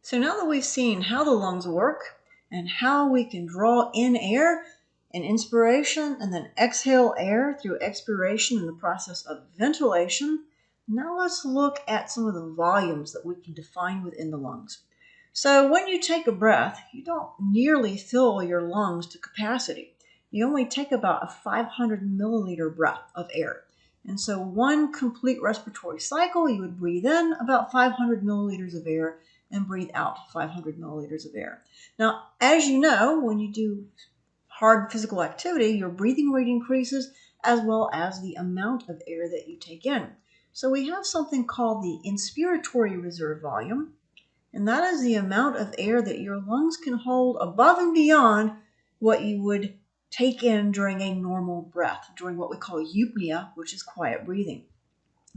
So now that we've seen how the lungs work and how we can draw in air in inspiration and then exhale air through expiration in the process of ventilation, now let's look at some of the volumes that we can define within the lungs. So when you take a breath, you don't nearly fill your lungs to capacity. You only take about a 500 milliliter breath of air. And so one complete respiratory cycle, you would breathe in about 500 milliliters of air and breathe out 500 milliliters of air. Now, as you know, when you do hard physical activity, your breathing rate increases as well as the amount of air that you take in. So we have something called the inspiratory reserve volume, and that is the amount of air that your lungs can hold above and beyond what you would take in during a normal breath, during what we call eupnea, which is quiet breathing.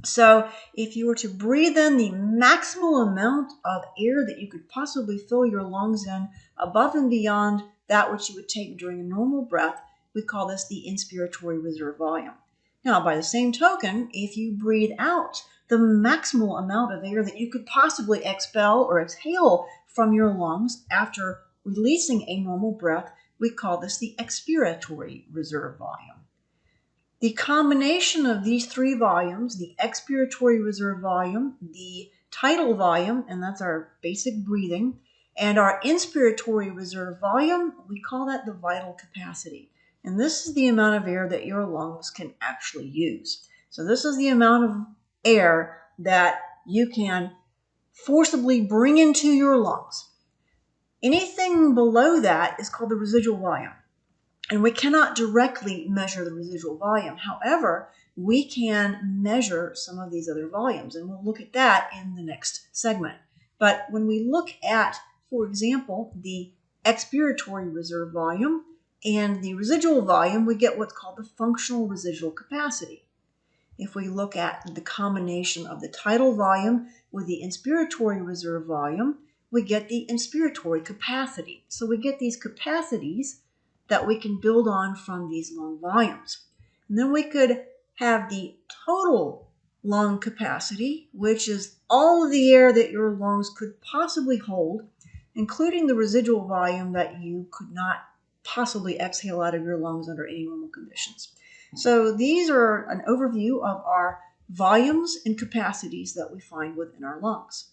So if you were to breathe in the maximal amount of air that you could possibly fill your lungs in above and beyond that which you would take during a normal breath, we call this the inspiratory reserve volume. Now, by the same token, if you breathe out the maximal amount of air that you could possibly expel or exhale from your lungs after releasing a normal breath, we call this the expiratory reserve volume. The combination of these three volumes, the expiratory reserve volume, the tidal volume, and that's our basic breathing, and our inspiratory reserve volume, we call that the vital capacity. And this is the amount of air that your lungs can actually use. So this is the amount of air that you can forcibly bring into your lungs. Anything below that is called the residual volume. And we cannot directly measure the residual volume. However, we can measure some of these other volumes, and we'll look at that in the next segment. But when we look at, for example, the expiratory reserve volume and the residual volume, we get what's called the functional residual capacity. If we look at the combination of the tidal volume with the inspiratory reserve volume, we get the inspiratory capacity. So we get these capacities that we can build on from these lung volumes. And then we could have the total lung capacity, which is all of the air that your lungs could possibly hold, including the residual volume that you could not possibly exhale out of your lungs under any normal conditions. So these are an overview of our volumes and capacities that we find within our lungs.